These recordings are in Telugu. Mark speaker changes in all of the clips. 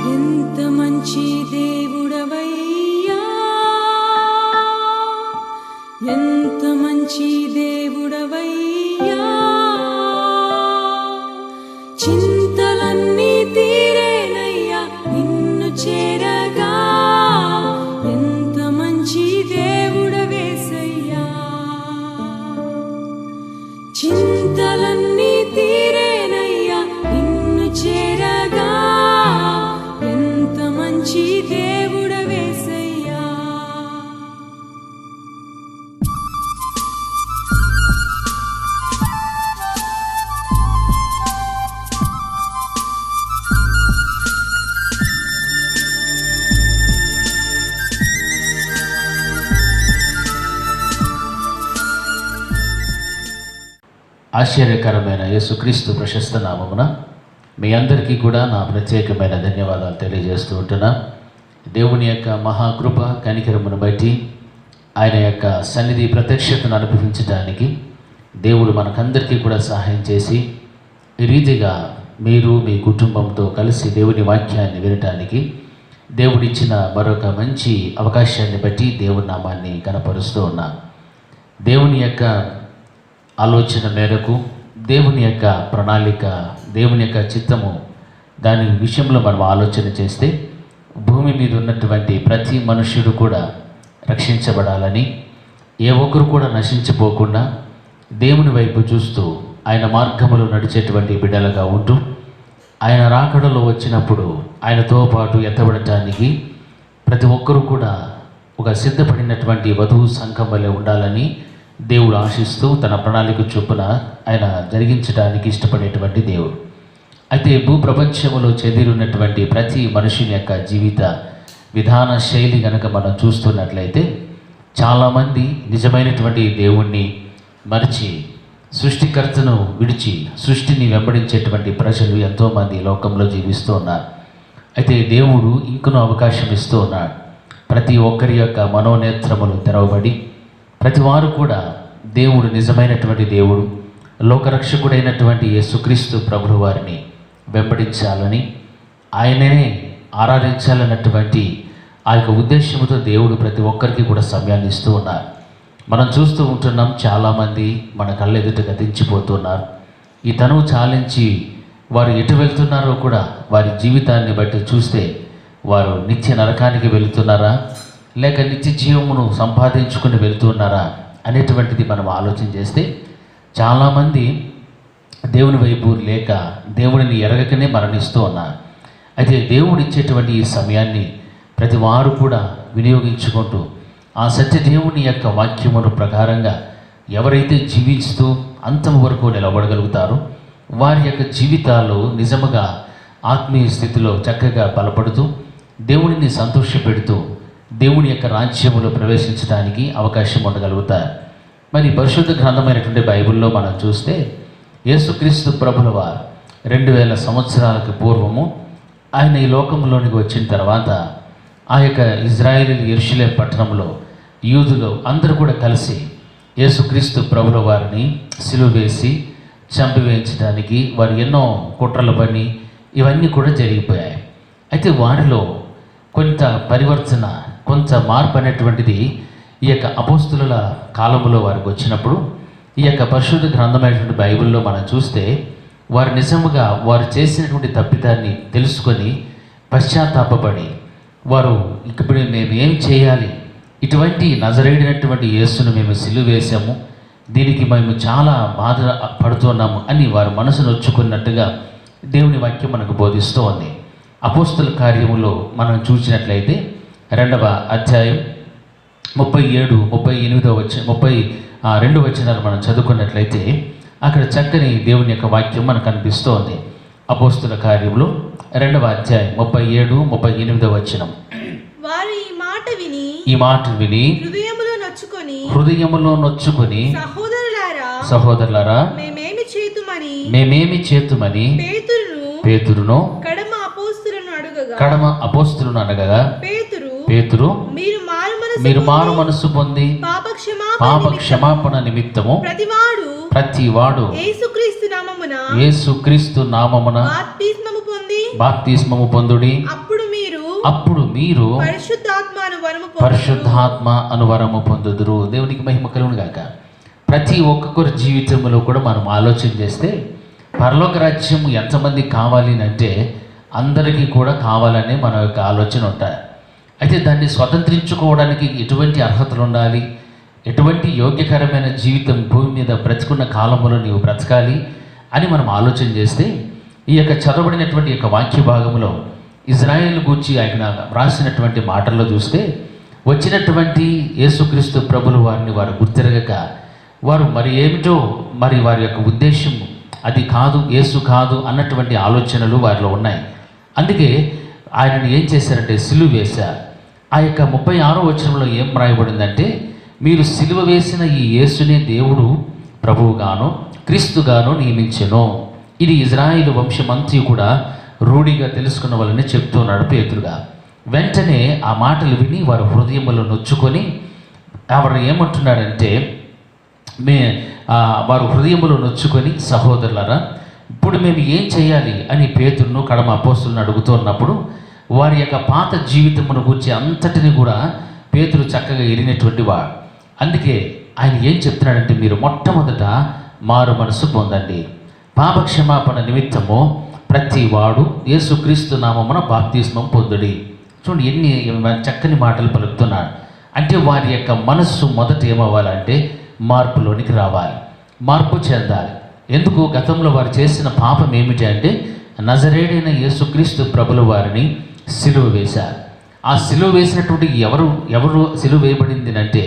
Speaker 1: ఎంత మంచి దేవుడవయ్యా, ఎంత మంచి దేవుడవయ్యా, చింతలన్నీ తీరేనయ్యా నిన్ను చేరగా. ఎంత మంచి దేవుడవేసయ్యా, చింతలన్నీ తీరేనయ్యా నిన్ను చేరగా. ఎంత మంచి దేవుడవేసయ్యా.
Speaker 2: ఆశ్చర్యకరమైన యేసుక్రీస్తు ప్రశస్త నామమున మీ అందరికీ కూడా నా ప్రత్యేకమైన ధన్యవాదాలు తెలియజేస్తూ ఉంటున్నా. దేవుని యొక్క మహాకృప కనికరమును బట్టి ఆయన యొక్క సన్నిధి ప్రత్యక్షతను అనుభవించడానికి దేవుడు మనకందరికీ కూడా సహాయం చేసి ఈ రీతిగా మీరు మీ కుటుంబంతో కలిసి దేవుని వాక్యాన్ని వినటానికి దేవుడిచ్చిన మరొక మంచి అవకాశాన్ని బట్టి దేవుని నామాన్ని కనపరుస్తూ ఉన్నా. దేవుని యొక్క ఆలోచన మేరకు, దేవుని యొక్క ప్రణాళిక, దేవుని యొక్క చిత్తము, దాని విషయంలో మనం ఆలోచన చేస్తే భూమి మీద ఉన్నటువంటి ప్రతి మనుష్యుడు కూడా రక్షించబడాలని, ఏ ఒక్కరు కూడా నశించిపోకుండా దేవుని వైపు చూస్తూ ఆయన మార్గములో నడిచేటువంటి బిడ్డలుగా ఉంటూ ఆయన రాకడలో వచ్చినప్పుడు ఆయనతో పాటు ఎత్తబడటానికి ప్రతి ఒక్కరూ కూడా ఒక సిద్ధపడినటువంటి వధువు సంఘం వలె ఉండాలని దేవుడు ఆశిస్తూ తన ప్రణాళిక చొప్పున ఆయన జరిగించడానికి ఇష్టపడేటువంటి దేవుడు. అయితే భూప్రపంచంలో చెదిరినటువంటి ప్రతి మనుషుని యొక్క జీవిత విధాన శైలి కనుక మనం చూస్తున్నట్లయితే చాలామంది నిజమైనటువంటి దేవుణ్ణి మరిచి సృష్టికర్తను విడిచి సృష్టిని వెంబడించేటువంటి ప్రజలు ఎంతోమంది లోకంలో జీవిస్తూ ఉన్నారు. అయితే దేవుడు ఇంకనూ అవకాశం ఇస్తూ ఉన్నాడు. ప్రతి ఒక్కరి యొక్క మనోనేత్రములు తెరవబడి ప్రతి వారు కూడా దేవుడు నిజమైనటువంటి దేవుడు, లోకరక్షకుడైనటువంటి యేసుక్రీస్తు ప్రభుల వారిని వెంబడించాలని, ఆయననే ఆరాధించాలన్నటువంటి ఆ యొక్క ఉద్దేశంతో దేవుడు ప్రతి ఒక్కరికి కూడా సమయాన్ని ఇస్తూ ఉన్నారు. మనం చూస్తూ ఉంటున్నాం, చాలామంది మన కళ్ళెదుట గతించిపోతున్నారు. ఈ తనువు చాలించి వారు ఎటు వెళ్తున్నారో కూడా వారి జీవితాన్ని బట్టి చూస్తే వారు నిత్య నరకానికి వెళుతున్నారా లేక నిత్య జీవమును సంపాదించుకుని వెళ్తున్నారా అనేటువంటిది మనం ఆలోచన చేస్తే చాలామంది దేవుని వైపు లేక దేవుడిని ఎరగకనే మరణిస్తూ ఉన్నారు. అయితే దేవుడు ఇచ్చేటువంటి ఈ సమయాన్ని ప్రతి వారు కూడా వినియోగించుకుంటూ ఆ సత్య దేవుని యొక్క వాక్యమును ప్రకారంగా ఎవరైతే జీవిస్తూ అంతం వరకు నిలబడగలుగుతారో వారి యొక్క జీవితాలు నిజముగా ఆత్మీయ స్థితిలో చక్కగా బలపడుతూ దేవుడిని సంతోషపెడుతూ దేవుని యొక్క రాజ్యములో ప్రవేశించడానికి అవకాశం ఉండగలుగుతారు. మరి పరిశుద్ధ గ్రంథమైనటువంటి బైబిల్లో మనం చూస్తే యేసుక్రీస్తు ప్రభుల వారు 2000 సంవత్సరాలకు పూర్వము ఆయన ఈ లోకంలోనికి వచ్చిన తర్వాత ఆ యొక్క ఇజ్రాయేలీలు యెరూషలేము పట్టణంలో యూదులు అందరూ కూడా కలిసి యేసుక్రీస్తు ప్రభుల వారిని సిలువ వేసి చంపివేయించడానికి వారు ఎన్నో కుట్రలు పని ఇవన్నీ కూడా జరిగిపోయాయి. అయితే వారిలో కొంత పరివర్తన, కొంత మార్పు అనేటువంటిది ఈ యొక్క అపోస్తుల కాలంలో వారికి వచ్చినప్పుడు ఈ యొక్క పరిశుద్ధ గ్రంథమైనటువంటి బైబిల్లో మనం చూస్తే వారు నిజముగా వారు చేసినటువంటి తప్పిదాన్ని తెలుసుకొని పశ్చాత్తాపపడి వారు ఇప్పుడు మేము ఏం చేయాలి, ఇటువంటి నజరేడినటువంటి యేసును మేము సిలువ వేసాము, దీనికి మేము చాలా బాధ పడుతున్నాము అని వారు మనసు నొచ్చుకున్నట్టుగా దేవుని వాక్యం మనకు బోధిస్తూ ఉంది. అపోస్తుల కార్యములో మనం చూసినట్లయితే 2వ అధ్యాయం 37, 38, 32 వచనాలు మనం చదువుకున్నట్లయితే అక్కడ చక్కని దేవుని యొక్క వాక్యం మనకు కనిపిస్తోంది. అపోస్తుల కార్యములో 2వ అధ్యాయం 37, 38 వచనం.
Speaker 1: వారు
Speaker 2: ఈ మాట విని హృదయములో నొచ్చుకొని సహోదరులారా మేమేమి చేతుమని పేతురును కడమ అపోస్తులను అనగా పేతురు మీరు మారు మనసు పొంది పాప క్షమాపణ నిమిత్తము ప్రతివాడు యేసుక్రీస్తు నామమున బాప్తిస్మము పొందుడి, అప్పుడు మీరు పరిశుద్ధాత్మ అను వరము పొందుదురు. దేవునికి మహిమ కలుగును గాక. ప్రతి ఒక్కొక్కరి జీవితంలో కూడా మనం ఆలోచన చేస్తే పరలోక రాజ్యం ఎంతమంది కావాలి అంటే అందరికీ కూడా కావాలనే మన యొక్క ఆలోచన ఉంటుంది. అయితే దాన్ని స్వతంత్రించుకోవడానికి ఎటువంటి అర్హతలు ఉండాలి, ఎటువంటి యోగ్యకరమైన జీవితం భూమి మీద బ్రతుకున్న కాలంలో నీవు బ్రతకాలి అని మనం ఆలోచన చేస్తే ఈ యొక్క చదవబడినటువంటి యొక్క వాక్య భాగంలో ఇజ్రాయేల్ గూర్చి ఆయన రాసినటువంటి మాటల్లో చూస్తే వచ్చినటువంటి యేసుక్రీస్తు ప్రభులు వారిని వారు గుర్తిరగక వారు మరి ఏమిటో మరి వారి యొక్క ఉద్దేశం అది కాదు, యేసు కాదు అన్నటువంటి ఆలోచనలు వారిలో ఉన్నాయి. అందుకే ఆయనను ఏం చేశారంటే సిలువ వేశారు. ఆ యొక్క 36వ వచనంలో ఏం రాయబడిందంటే, మీరు సిలువ వేసిన ఈ యేసునే దేవుడు ప్రభువుగాను క్రీస్తుగాను నియమించెను. ఇది ఇజ్రాయేలు వంశమంతా కూడా రూఢిగా తెలుసుకున్న వాళ్ళని చెప్తున్నాడు పేతురుగా. వెంటనే ఆ మాటలు విని వారి హృదయములో నొచ్చుకొని వారు ఏమంటున్నారంటే వారు హృదయములో నొచ్చుకొని, సహోదరులారా ఇప్పుడు మేము ఏం చేయాలి అని పేతురును కడమ అపోస్తులను అడుగుతున్నప్పుడు వారి యొక్క పాత జీవితమును గురించి అంతటిని కూడా పేతురు చక్కగా ఎరిగినటువంటి వాడు. అందుకే ఆయన ఏం చెప్తున్నాడంటే, మీరు మొట్టమొదట మారు మనసు పొందండి, పాపక్షమాపణ నిమిత్తము ప్రతి వాడు యేసుక్రీస్తు నామమున బాప్తిస్మం పొందుడి. చూడండి ఎన్ని చక్కని మాటలు పలుకుతున్నాడు. అంటే వారి యొక్క మనస్సు మొదట ఏమవ్వాలంటే మార్పులోనికి రావాలి, మార్పు చెందాలి. ఎందుకు? గతంలో వారు చేసిన పాపం ఏమిటి అంటే నజరేడైన యేసుక్రీస్తు ప్రభుల వారిని సిలువ వేశారు. ఆ సిలువ వేసినటువంటి ఎవరు సిలువ వేయబడింది అంటే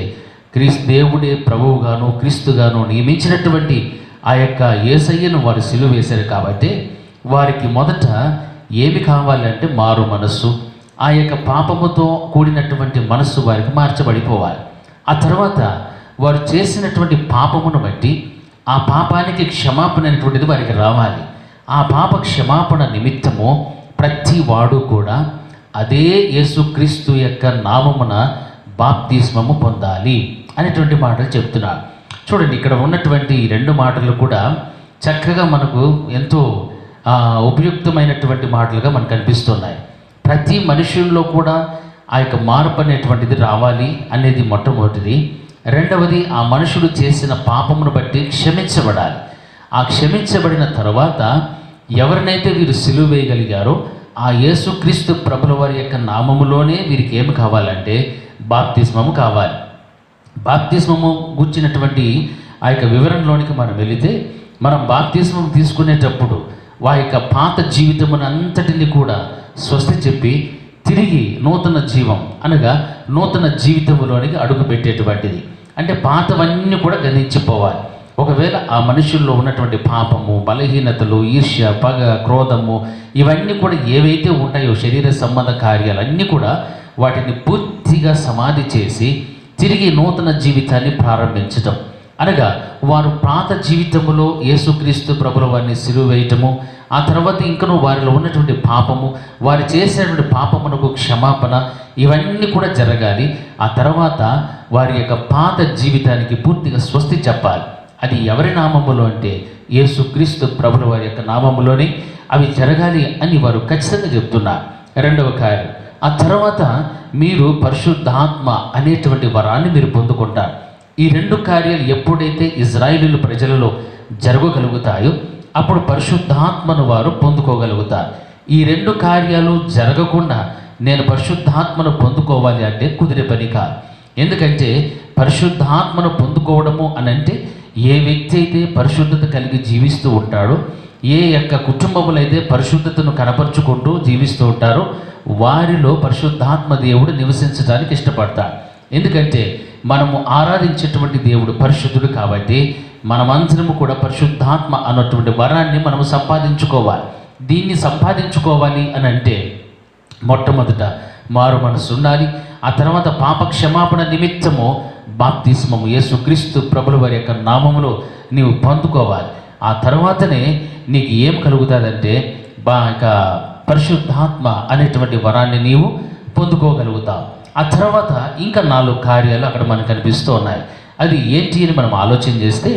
Speaker 2: దేవుడే ప్రభువుగాను క్రీస్తుగాను నియమించినటువంటి ఆ యొక్క యేసయ్యను వారు సిలువ వేశారు. కాబట్టి వారికి మొదట ఏమి కావాలంటే మారు మనస్సు, ఆ యొక్క పాపముతో కూడినటువంటి మనస్సు వారికి మార్చబడిపోవాలి. ఆ తర్వాత వారు చేసినటువంటి పాపమును బట్టి ఆ పాపానికి క్షమాపణ అనేటువంటిది వారికి రావాలి. ఆ పాప క్షమాపణ నిమిత్తము ప్రతి వాడు కూడా అదే యేసుక్రీస్తు యొక్క నామమున బాప్తిస్మము పొందాలి అనేటువంటి మాటలు చెప్తున్నారు. చూడండి, ఇక్కడ ఉన్నటువంటి ఈ రెండు మాటలు కూడా చక్కగా మనకు ఎంతో ఉపయుక్తమైనటువంటి మాటలుగా మనకు కనిపిస్తున్నాయి. ప్రతి మనుషుల్లో కూడా ఆ యొక్క మార్పు అనేటువంటిది రావాలి అనేది మొట్టమొదటిది. రెండవది, ఆ మనుషుడు చేసిన పాపమును బట్టి క్షమించబడాలి. ఆ క్షమించబడిన తర్వాత ఎవరినైతే వీరు సిలువ వేయగలిగారో ఆ యేసుక్రీస్తు ప్రభుల వారి యొక్క నామములోనే వీరికి ఏమి కావాలంటే బాప్తిస్మము కావాలి. బాప్తిస్మము గుర్చినటువంటి ఆ యొక్క వివరణలోనికి మనం వెళితే, మనం బాప్తిస్మం తీసుకునేటప్పుడు వారి యొక్క పాత జీవితమును అంతటిని కూడా స్వస్తి చెప్పి తిరిగి నూతన జీవం అనగా నూతన జీవితంలోనికి అడుగు పెట్టేటువంటిది. అంటే పాతవన్నీ కూడా గణించిపోవాలి. ఒకవేళ ఆ మనుషుల్లో ఉన్నటువంటి పాపము, బలహీనతలు, ఈర్ష్య, పగ, క్రోధము ఇవన్నీ కూడా ఏవైతే ఉంటాయో శరీర సంబంధ కార్యాలన్నీ కూడా వాటిని పూర్తిగా సమాధి చేసి తిరిగి నూతన జీవితాన్ని ప్రారంభించటం. అనగా వారు పాత జీవితములో యేసుక్రీస్తు ప్రభుల వారిని సిలువ వేయటము, ఆ తర్వాత ఇంకనూ వారిలో ఉన్నటువంటి పాపము, వారు చేసినటువంటి పాపమునకు క్షమాపణ ఇవన్నీ కూడా జరగాలి. ఆ తర్వాత వారి యొక్క పాత జీవితానికి పూర్తిగా స్వస్తి చెప్పాలి. అది ఎవరి నామములో అంటే యేసుక్రీస్తు ప్రభుల వారి యొక్క నామములోనే అవి జరగాలి అని వారు ఖచ్చితంగా చెప్తున్నారు. రెండవ కార్యం, ఆ తర్వాత మీరు పరిశుద్ధాత్మ అనేటువంటి వరాన్ని మీరు పొందుకుంటారు. ఈ రెండు కార్యాలు ఎప్పుడైతే ఇజ్రాయేలు ప్రజలలో జరగగలుగుతాయో అప్పుడు పరిశుద్ధాత్మను వారు పొందుకోగలుగుతారు. ఈ రెండు కార్యాలు జరగకుండా నేను పరిశుద్ధాత్మను పొందుకోవాలి అంటే కుదిరే పని కాదు. ఎందుకంటే పరిశుద్ధాత్మను పొందుకోవడము అని అంటే ఏ వ్యక్తి అయితే పరిశుద్ధత కలిగి జీవిస్తూ ఉంటాడో, ఏ యొక్క కుటుంబములు అయితే పరిశుద్ధతను కనపరుచుకుంటూ జీవిస్తూ ఉంటారో వారిలో పరిశుద్ధాత్మ దేవుడు నివసించడానికి ఇష్టపడతాడు. ఎందుకంటే మనము ఆరాధించేటువంటి దేవుడు పరిశుద్ధుడు. కాబట్టి మనమందరము కూడా పరిశుద్ధాత్మ అన్నటువంటి వరాన్ని మనము సంపాదించుకోవాలి. దీన్ని సంపాదించుకోవాలి అని అంటే మొట్టమొదట మారు మనసు ఉండాలి. ఆ తర్వాత పాప క్షమాపణ నిమిత్తము బాప్తిస్మము యేసుక్రీస్తు ప్రభుల వారి యొక్క నామములో నీవు పొందుకోవాలి. ఆ తర్వాతనే నీకు ఏం కలుగుతుందంటే పరిశుద్ధాత్మ అనేటువంటి వరాన్ని నీవు పొందుకోగలుగుతావు. ఆ తర్వాత ఇంకా 4 కార్యాలు అక్కడ మనకు కనిపిస్తూ ఉన్నాయి. అది ఏంటి అని మనం ఆలోచన చేస్తే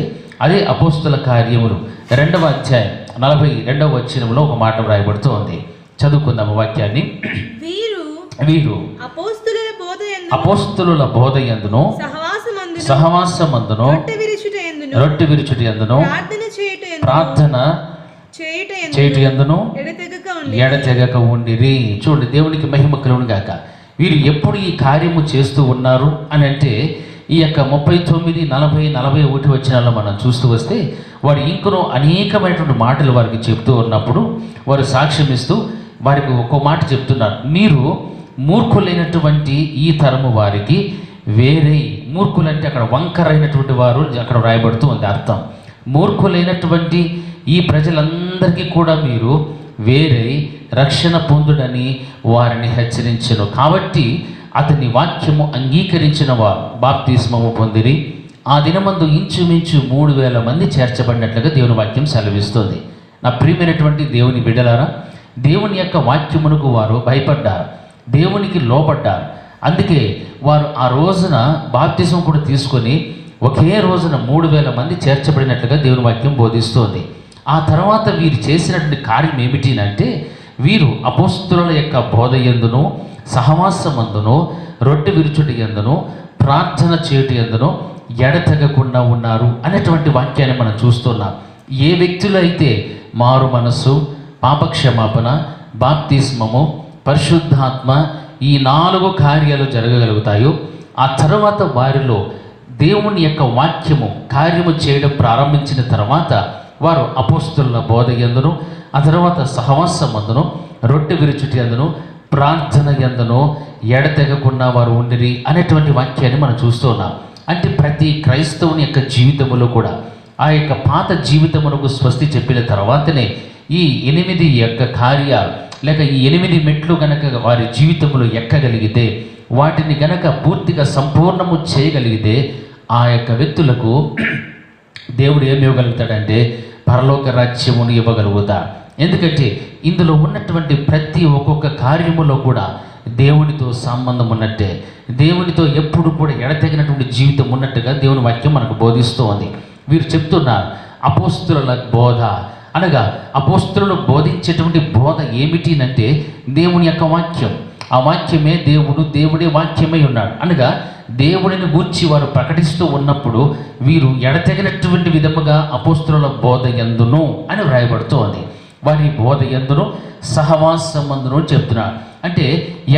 Speaker 2: అదే అపోస్తుల కార్యములు 2వ అధ్యాయం 42వ వచనంలో ఒక మాట వ్రాయబడుతూ ఉంది. చదువుకుందాము వాక్యాన్ని. వీరు
Speaker 1: అపోస్తుల బోధ యందు
Speaker 2: అపోస్తులుల బోధ యందును సహవాసమందును రొట్టె విరుచుట యందును ప్రార్థన చేయుట యందును ఎడతెగక ఉండిరి. చూడండి, దేవునికి మహిమ కలుగును గాక. వీరు ఎప్పుడు ఈ కార్యము చేస్తూ ఉన్నారు అని అంటే ఈ యొక్క 39, 40, 41 వచనాల్లో మనం చూస్తూ వస్తే వారు ఇంకనూ అనేకమైనటువంటి మాటలు వారికి చెప్తూ ఉన్నప్పుడు వారు సాక్ష్యం ఇస్తూ వారికి ఒక్కో మాట చెప్తున్నారు. మీరు మూర్ఖులైనటువంటి ఈ తరము వారికి వేరే, మూర్ఖులంటే అక్కడ వంకరైనటువంటి వారు అక్కడ వ్రాయబడుతూ ఉంది అర్థం. మూర్ఖులైనటువంటి ఈ ప్రజలందరికీ కూడా మీరు వేరే రక్షణ పొందుడని వారిని హెచ్చరించెను. కాబట్టి అతని వాక్యము అంగీకరించిన వారు బాప్తిస్మము పొందిరి. ఆ దినమందు ఇంచుమించు 3,000 మంది చేర్చబడినట్లుగా దేవుని వాక్యం సెలవిస్తుంది. నా ప్రియమైనటువంటి దేవుని బిడ్డలారా, దేవుని యొక్క వాక్యమునకు వారు భయపడ్డారు, దేవునికి లోబడ్డారు. అందుకే వారు ఆ రోజున బాప్తిజం కూడా తీసుకొని ఒకే రోజున 3,000 మంది చేర్చబడినట్లుగా దేవుని వాక్యం బోధిస్తోంది. ఆ తర్వాత వీరు చేసినటువంటి కార్యం ఏమిటి అంటే వీరు అపోస్తుల యొక్క బోధ యందును సహవాసమందును రొట్టె విరుచుట యందును ప్రార్థన చేయుట యందును ఎడతెగకుండా ఉన్నారు అనేటువంటి వాక్యాన్ని మనం చూస్తున్నాం. ఏ వ్యక్తులు అయితే మారు మనస్సు, పాపక్షమాపణ, బాప్తిస్మము, పరిశుద్ధాత్మ ఈ 4 కార్యాలు జరగగలుగుతాయో ఆ తర్వాత వారిలో దేవుని యొక్క వాక్యము కార్యము చేయడం ప్రారంభించిన తర్వాత వారు అపోస్తుల బోధ యందును ఆ తర్వాత సహవాసమందును రొట్టె విరుచుట యందును ప్రార్థన యందును ఎడతెగకుండా వారు ఉండిరి అనేటువంటి వాక్యాన్ని మనం చూస్తున్నాం. అంటే ప్రతి క్రైస్తవుని యొక్క జీవితంలో కూడా ఆ యొక్క పాత జీవితమునకు స్వస్తి చెప్పిన తర్వాతనే ఈ 8 యొక్క కార్యాలు లేక ఈ 8 మెట్లు గనక వారి జీవితంలో ఎక్కగలిగితే, వాటిని గనక పూర్తిగా సంపూర్ణము చేయగలిగితే ఆ యొక్క వ్యక్తులకు దేవుడు ఏమి ఇవ్వగలుగుతాడంటే పరలోక రాజ్యమును ఇవ్వగలుగుతాడు. ఎందుకంటే ఇందులో ఉన్నటువంటి ప్రతి ఒక్కొక్క కార్యములో కూడా దేవునితో సంబంధం ఉన్నట్టే, దేవునితో ఎప్పుడు కూడా ఎడతెగినటువంటి జీవితం ఉన్నట్టుగా దేవుని వాక్యం మనకు బోధిస్తూ ఉంది. వీరు చెప్తున్నారు అపోస్తుల బోధ అనగా అపోస్తులు బోధించేటువంటి బోధ ఏమిటి అంటే దేవుని యొక్క వాక్యం. ఆ వాక్యమే దేవుడు, దేవుడే వాక్యమై ఉన్నాడు అనగా దేవుడిని గూర్చి వారు ప్రకటిస్తూ ఉన్నప్పుడు వీరు ఎడతెగినటువంటి విధముగా అపోస్తుల బోధ యందును అని వ్రాయబడుతూ ఉంది. వారి బోధ యందును సహవాసమందును చెప్తున్నారు. అంటే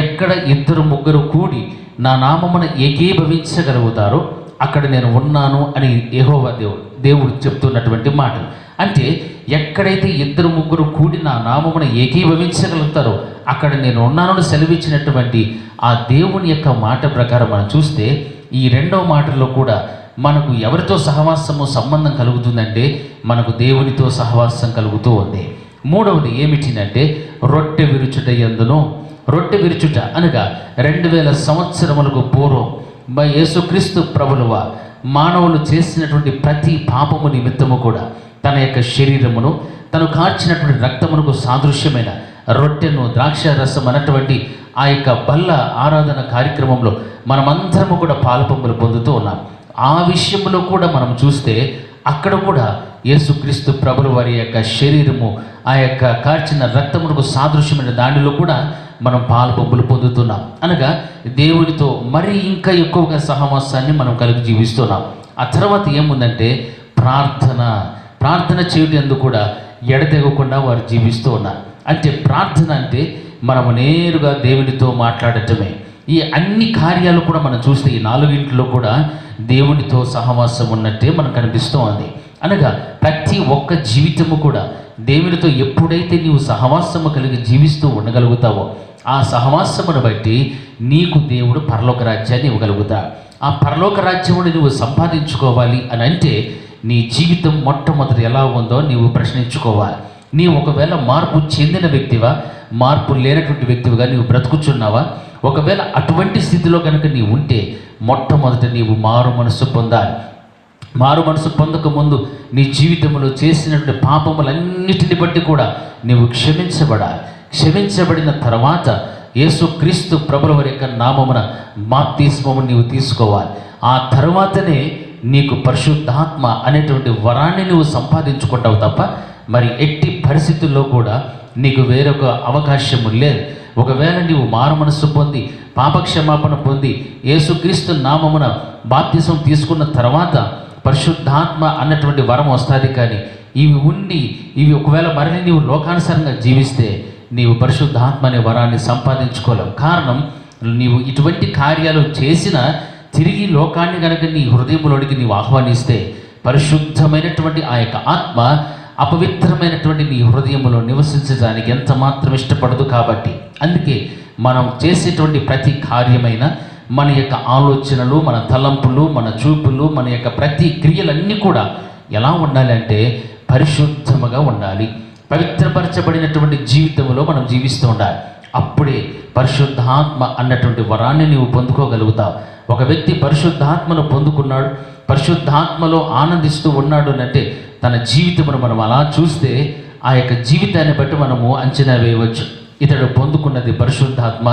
Speaker 2: ఎక్కడ 2-3 కూడి నా నామమున ఏకీభవించగలుగుతారో అక్కడ నేను ఉన్నాను అని యెహోవా దేవుడు చెప్తున్నటువంటి మాట. అంటే ఎక్కడైతే 2-3 కూడి నా నామమున ఏకీభవించగలుగుతారో అక్కడ నేను ఉన్నానని సెలవిచ్చినటువంటి ఆ దేవుని యొక్క మాట ప్రకారం మనం చూస్తే ఈ 2వ మాటలో కూడా మనకు ఎవరితో సహవాసము సంబంధం కలుగుతుందంటే మనకు దేవునితో సహవాసం కలుగుతూ ఉంది. 3వది ఏమిటినంటే రొట్టె విరుచుట యందును. రొట్టె విరుచుట అనగా 2000 సంవత్సరములకు పూర్వం యేసుక్రీస్తు ప్రభువువ మానవులు చేసినటువంటి ప్రతి పాపము నిమిత్తము కూడా తన యొక్క శరీరమును తను కార్చినటువంటి రక్తమునకు సాదృశ్యమైన రొట్టెను ద్రాక్షారసం అన్నటువంటి ఆ యొక్క బల్ల ఆరాధన కార్యక్రమంలో మనమందరము కూడా పాలపంపులు పొందుతూ ఉన్నాం. ఆ విషయంలో కూడా మనం చూస్తే అక్కడ కూడా యేసుక్రీస్తు ప్రభువు వారి యొక్క శరీరము ఆ యొక్క కార్చిన రక్తమునకు సాదృశ్యమైన దానిలో కూడా మనం పాలపంపులు పొందుతున్నాం. అనగా దేవునితో మరి ఇంకా ఎక్కువగా సహవాసాన్ని మనం కలిగి జీవిస్తున్నాం. ఆ తర్వాత ఏముందంటే ప్రార్థన చేయడం కూడా ఎడతెగకుండా వారు జీవిస్తూ ఉన్నారు. అంటే ప్రార్థన అంటే మనము నేరుగా దేవునితో మాట్లాడటమే. ఈ అన్ని కార్యాలు కూడా మనం చూస్తే ఈ 4 కూడా దేవునితో సహవాసం ఉన్నట్టే మనకు కనిపిస్తూ ఉంది. అనగా ప్రతి ఒక్క జీవితము కూడా దేవునితో ఎప్పుడైతే నీవు సహవాసము కలిగి జీవిస్తూ ఉండగలుగుతావో ఆ సహవాసమును బట్టి నీకు దేవుడు పరలోక రాజ్యాన్ని ఇవ్వగలుగుతాడు. ఆ పరలోక రాజ్యమును నువ్వు సంపాదించుకోవాలి అని అంటే నీ జీవితం మొట్టమొదటి ఎలా ఉందో నీవు ప్రశ్నించుకోవాలి. నీవు ఒకవేళ మార్పు చెందిన వ్యక్తివా, మార్పు లేనటువంటి వ్యక్తివిగా నీవు బ్రతుకుచున్నావా? ఒకవేళ అటువంటి స్థితిలో కనుక నీవు ఉంటే మొట్టమొదట నీవు మారు మనసు పొందాలి. మారు మనసు పొందక ముందు నీ జీవితంలో చేసినటువంటి పాపములన్నిటిని బట్టి కూడా నీవు క్షమించబడాలి. క్షమించబడిన తర్వాత యేసుక్రీస్తు ప్రభుల వారి యొక్క నామమున బాప్తిస్మము నీవు తీసుకోవాలి. ఆ తర్వాతనే నీకు పరిశుద్ధాత్మ అనేటువంటి వరాన్ని నువ్వు సంపాదించుకుంటావు తప్ప మరి ఎట్టి పరిస్థితుల్లో కూడా నీకు వేరొక అవకాశము లేదు. ఒకవేళ నీవు మారు మనస్సు పొంది పాపక్షమాపణ పొంది యేసుక్రీస్తు నామమున బాప్తిసం తీసుకున్న తర్వాత పరిశుద్ధాత్మ అన్నటువంటి వరం వస్తుంది. కానీ ఇవి ఒకవేళ మరలి నీవు లోకానుసారంగా జీవిస్తే నీవు పరిశుద్ధాత్మ అనే వరాన్ని సంపాదించుకోలేవు. కారణం, నీవు ఇటువంటి కార్యాలు చేసిన తిరిగి లోకాన్ని కనుక నీ హృదయంలోనికి నీవు ఆహ్వానిస్తే పరిశుద్ధమైనటువంటి ఆ యొక్క ఆత్మ అపవిత్రమైనటువంటి నీ హృదయంలో నివసించడానికి ఎంత మాత్రం ఇష్టపడదు. కాబట్టి అందుకే మనం చేసేటువంటి ప్రతి కార్యమైన మన యొక్క ఆలోచనలు, మన తలంపులు, మన చూపులు, మన యొక్క ప్రతి క్రియలన్నీ కూడా ఎలా ఉండాలి అంటే పరిశుద్ధముగా ఉండాలి. పవిత్రపరచబడినటువంటి జీవితంలో మనం జీవిస్తూ ఉండాలి. అప్పుడే పరిశుద్ధాత్మ అన్నటువంటి వరాన్ని నీవు పొందుకోగలుగుతావు. ఒక వ్యక్తి పరిశుద్ధాత్మను పొందుకున్నాడు, పరిశుద్ధాత్మలో ఆనందిస్తూ ఉన్నాడు అంటే తన జీవితమును మనం అలా చూస్తే ఆ యొక్క జీవితాన్ని బట్టి మనము అంచనా వేయవచ్చు. ఇతడు పొందుకున్నది పరిశుద్ధాత్మ,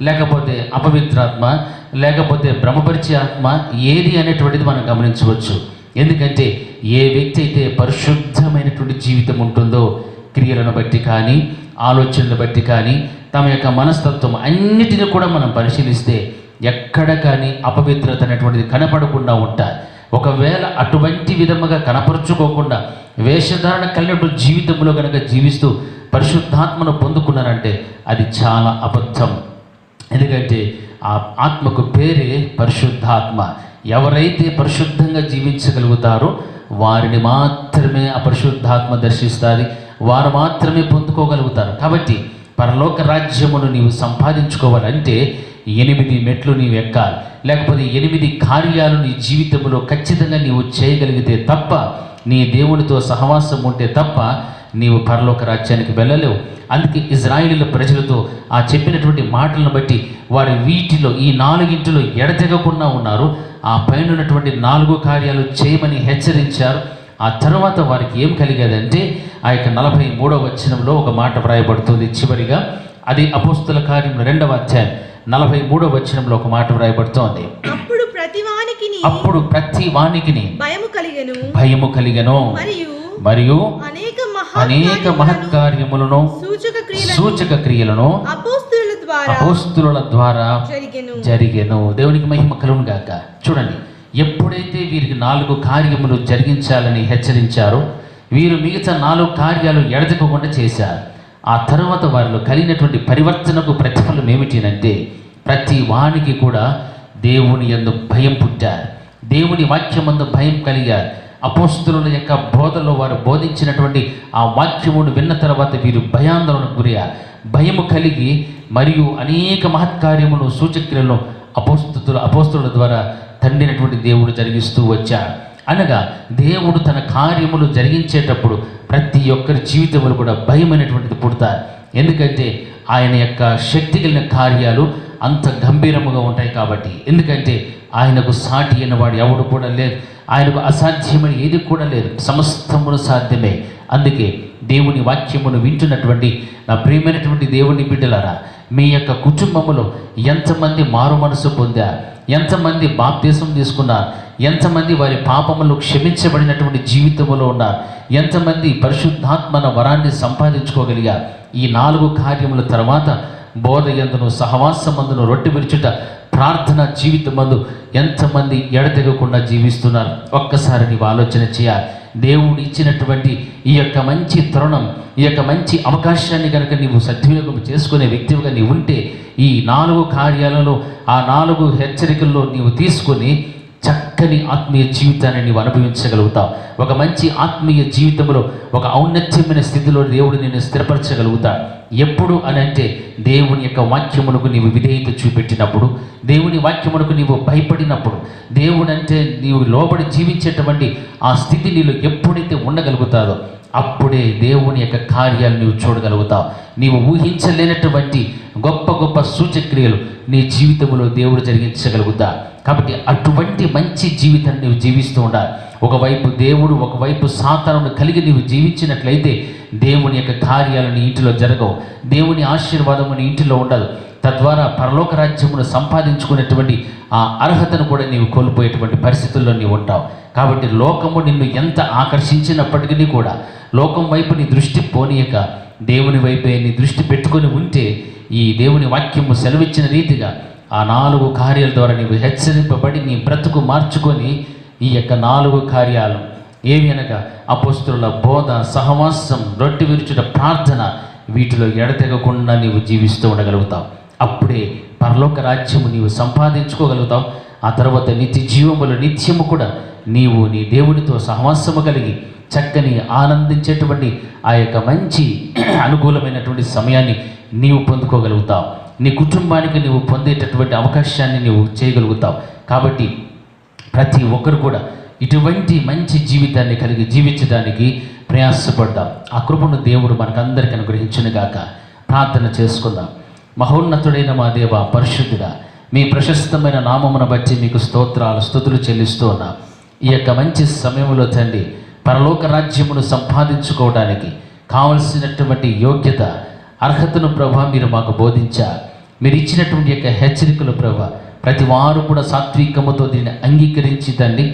Speaker 2: లేకపోతే అపవిత్రాత్మ, లేకపోతే భ్రమపరిచే ఆత్మ, ఏది అనేటువంటిది మనం గమనించవచ్చు. ఎందుకంటే ఏ వ్యక్తి అయితే పరిశుద్ధమైనటువంటి జీవితం ఉంటుందో క్రియలను బట్టి కానీ ఆలోచనలు బట్టి కానీ తమ యొక్క మనస్తత్వం అన్నిటిని కూడా మనం పరిశీలిస్తే ఎక్కడ కానీ అపవిత్రత అనేటువంటిది కనపడకుండా ఉంటాయి. ఒకవేళ అటువంటి విధముగా కనపరుచుకోకుండా వేషధారణ కలిగినటువంటి జీవితంలో కనుక జీవిస్తూ పరిశుద్ధాత్మను పొందుకున్నారంటే అది చాలా అబద్ధం. ఎందుకంటే ఆ ఆత్మకు పేరే పరిశుద్ధాత్మ. ఎవరైతే పరిశుద్ధంగా జీవించగలుగుతారో వారిని మాత్రమే ఆ పరిశుద్ధాత్మ దర్శిస్తుంది, వారు మాత్రమే పొందుకోగలుగుతారు. కాబట్టి పరలోక రాజ్యమును నీవు సంపాదించుకోవాలంటే 8 మెట్లు నీవు ఎక్కాలి, లేకపోతే 8 కార్యాలు నీ జీవితంలో ఖచ్చితంగా నీవు చేయగలిగితే తప్ప, నీ దేవునితో సహవాసం ఉంటే తప్ప నీవు పరలోక రాజ్యానికి వెళ్ళలేవు. అందుకే ఇజ్రాయేలీల ప్రజలతో ఆ చెప్పినటువంటి మాటలను బట్టి వారి వీటిలో ఈ 4 ఎడతెగకుండా ఉన్నారు. ఆ పైన ఉన్నటువంటి 4 కార్యాలు చేయమని హెచ్చరించారు. ఆ తర్వాత వారికి ఏం కలిగేదంటే ఆ యొక్క 43వ వచనంలో ఒక మాట వ్రాయబడుతుంది చివరిగా. అది అపోస్తల కార్యం 2వ అధ్యాయం 43వ వచనంలో ఒక మాట వ్రాయబడుతోంది. అప్పుడు ప్రతి వానికిని భయము కలిగెను మరియు అనేక మహత్కార్యములను సూచక క్రియలను అపోస్తలుల ద్వారా జరిగెను. దేవునికి మహిమ కలుగును గాక. చూడండి, ఎప్పుడైతే వీరికి 4 కార్యములు జరిగించాలని హెచ్చరించారో వీరు మిగతా 4 కార్యాలు ఎడతెగకుండా చేశారు. ఆ తర్వాత వారిలో కలిగినటువంటి పరివర్తనకు ప్రతిఫలం ఏమిటినంటే ప్రతి వానికి కూడా దేవుని యందు భయం పుట్టారు, దేవుని వాక్యమందు భయం కలిగారు. అపోస్తలుల యొక్క బోధలో వారు బోధించినటువంటి ఆ వాక్యమును విన్న తర్వాత వీరు భయాందోళనకు గురయ్యారు. భయము కలిగి మరియు అనేక మహత్కార్యములు సూచక్రియలను అపోస్తలుల ద్వారా తండ్రినటువంటి దేవుడు జరిగిస్తూ వచ్చాడు. అనగా దేవుడు తన కార్యములు జరిగించేటప్పుడు ప్రతి ఒక్కరి జీవితంలో కూడా భయమైనటువంటిది పుడతారు. ఎందుకంటే ఆయన యొక్క శక్తి కలిగిన కార్యాలు అంత గంభీరముగా ఉంటాయి కాబట్టి. ఎందుకంటే ఆయనకు సాటి అయిన వాడు ఎవడు కూడా లేదు, ఆయనకు అసాధ్యమని ఏది కూడా లేదు, సమస్తమును సాధ్యమే. అందుకే దేవుని వాక్యమును వింటున్నటువంటి నా ప్రియమైనటువంటి దేవుని బిడ్డలారా, మీ యొక్క కుటుంబములో ఎంతమంది మారు మనసు పొందారు, ఎంతమంది బాప్తిసం తీసుకున్నారు, ఎంతమంది వారి పాపములు క్షమించబడినటువంటి జీవితంలో ఉన్నారు, ఎంతమంది పరిశుద్ధాత్మన వరాన్ని సంపాదించుకోగలిగారు. ఈ 4 కార్యముల తర్వాత బోధ యందును సహవాసమందును రొట్టె విరుచుట ప్రార్థన జీవితమందు ఎంతమంది ఎడతెగకుండా జీవిస్తున్నారు. ఒక్కసారి నీవు ఆలోచన చేయాలి. దేవుడు ఇచ్చినటువంటి ఈ యొక్క మంచి తరుణం, ఈ యొక్క మంచి అవకాశాన్ని కనుక నీవు సద్వినియోగం చేసుకునే వ్యక్తిగా నీవు ఉంటే ఈ 4 కార్యాలలో ఆ 4 హెచ్చరికల్లో నీవు తీసుకొని చక్కని ఆత్మీయ జీవితాన్ని నీవు అనుభవించగలుగుతావు. ఒక మంచి ఆత్మీయ జీవితంలో ఒక ఔన్నత్యమైన స్థితిలో దేవుడు నిన్ను స్థిరపరచగలుగుతాడు. ఎప్పుడు అని అంటే దేవుని యొక్క వాక్యమునకు నీవు విధేయత చూపెట్టినప్పుడు, దేవుని వాక్యమునకు నీవు భయపడినప్పుడు, దేవుడు అంటే నీవు లోబడి జీవించేటువంటి ఆ స్థితి నీలో ఎప్పుడైతే ఉండగలుగుతాదో అప్పుడే దేవుని యొక్క కార్యాలు నీవు చూడగలుగుతావు. నీవు ఊహించలేనటువంటి గొప్ప గొప్ప సూచక్రియలు నీ జీవితంలో దేవుడు జరిగించగలుగుతా. కాబట్టి అటువంటి మంచి జీవితాన్ని నీవు జీవిస్తూ ఉండాలి. ఒకవైపు దేవుడు, ఒకవైపు సాతానును కలిగి నీవు జీవించినట్లయితే దేవుని యొక్క కార్యాలు నీ ఇంటిలో జరగవు, దేవుని ఆశీర్వాదము నీ ఇంటిలో ఉండదు. తద్వారా పరలోక రాజ్యమును సంపాదించుకునేటువంటి ఆ అర్హతను కూడా నీవు కోల్పోయేటువంటి పరిస్థితుల్లో నీవు ఉంటావు. కాబట్టి లోకము నిన్ను ఎంత ఆకర్షించినప్పటికీ కూడా లోకం వైపు నీ దృష్టి పోనీయక దేవుని వైపే నీ దృష్టి పెట్టుకొని ఉంటే ఈ దేవుని వాక్యము సెలవిచ్చిన రీతిగా ఆ 4 కార్యాల ద్వారా నీవు హెచ్చరింపబడి నీ బ్రతుకు మార్చుకొని ఈ యొక్క 4 కార్యాలు ఏవి అనగా అపోస్తలుల బోధ, సహవాసం, రొట్టె విరుచుట, ప్రార్థన, వీటిలో ఎడతెగకుండా నీవు జీవిస్తూ ఉండగలుగుతావు. అప్పుడే పరలోక రాజ్యము నీవు సంపాదించుకోగలుగుతావు. ఆ తర్వాత నిత్య జీవములు నిత్యము కూడా నీవు నీ దేవునితో సహవాసము కలిగి చక్కని ఆనందించేటువంటి ఆ యొక్క మంచి అనుకూలమైనటువంటి సమయాన్ని నీవు పొందుకోగలుగుతావు. నీ కుటుంబానికి నీవు పొందేటటువంటి అవకాశాన్ని నీవు చేయగలుగుతావు. కాబట్టి ప్రతి ఒక్కరు కూడా ఇటువంటి మంచి జీవితాన్ని కలిగి జీవించడానికి ప్రయాసపడ్డాం. ఆ కృపను దేవుడు మనకందరికీ అనుగ్రహించును గాక. ప్రార్థన చేసుకుందాం. మహోన్నతుడైన మా దేవ, పరిశుద్ధుడా, మీ ప్రశస్తమైన నామమును బట్టి మీకు స్తోత్రాలు, స్తుతులు చెల్లిస్తూ ఉన్నాం. ఈ యొక్క మంచి సమయంలో తండ్రి, పరలోక రాజ్యమును సంపాదించుకోవడానికి కావలసినటువంటి యోగ్యత, అర్హతను ప్రభా మీరు మాకు బోధించారు. మీరు ఇచ్చినటువంటి యొక్క హెచ్చరికలు ప్రభా ప్రతి వారు కూడా సాత్వికముతో దీన్ని అంగీకరించి తండ్రి,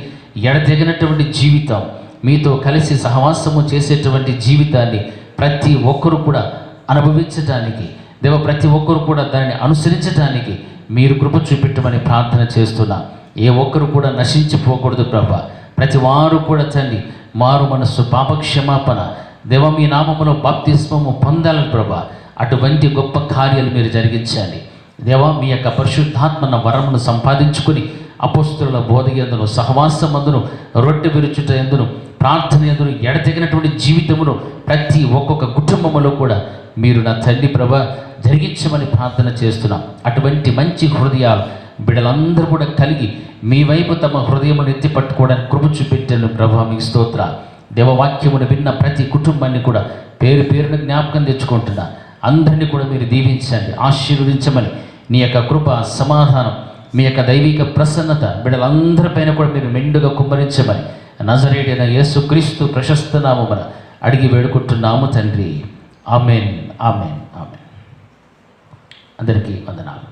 Speaker 2: ఎడతెగనటువంటి జీవితం, మీతో కలిసి సహవాసము చేసేటువంటి జీవితాన్ని ప్రతి ఒక్కరు కూడా అనుభవించడానికి దేవ, ప్రతి ఒక్కరు కూడా దానిని అనుసరించడానికి మీరు కృప చూపెట్టమని ప్రార్థన చేస్తున్నా. ఏ ఒక్కరు కూడా నశించిపోకూడదు ప్రభా. ప్రతి వారు కూడా తండ్రి మారు మనస్సు, పాపక్షమాపణ దేవ, మీ నామములో బాప్తిస్మము పొందాలని ప్రభా. అటువంటి గొప్ప కార్యాలు మీరు జరిగించాలి దేవా. మీ యొక్క పరిశుద్ధాత్మన వరమును సంపాదించుకుని అపోస్తలుల బోధ యందును, సహవాసమందును, రొట్టె విరుచుట యందును, ప్రార్థన యందును ఎడతెగినటువంటి జీవితమును ప్రతి ఒక్కొక్క కుటుంబములో కూడా మీరు నా తండ్రి ప్రభా జరిగించమని ప్రార్థన చేస్తున్నాం. అటువంటి మంచి హృదయాలు బిడ్డలందరూ కూడా కలిగి మీ వైపు తమ హృదయమును ఎత్తి పట్టుకోవడానికి కృప చూపెట్టాను ప్రభా. మీకు స్తోత్ర. దేవవాక్యమును విన్న ప్రతి కుటుంబాన్ని కూడా పేరు పేరును జ్ఞాపకం తెచ్చుకుంటున్నా. అందరినీ కూడా మీరు దీవించండి, ఆశీర్వదించమని నీ యొక్క కృప, సమాధానం, మీ యొక్క దైవిక ప్రసన్నత బిడ్డలందరిపైన కూడా మీరు మెండుగా కుమ్మరించమని నజరేయుడైన యేసుక్రీస్తు ప్రశస్త నామమున అడిగి వేడుకుంటున్నాము తండ్రి. ఆమేన్, ఆమేన్, ఆమేన్. అందరికీ వందనాలు.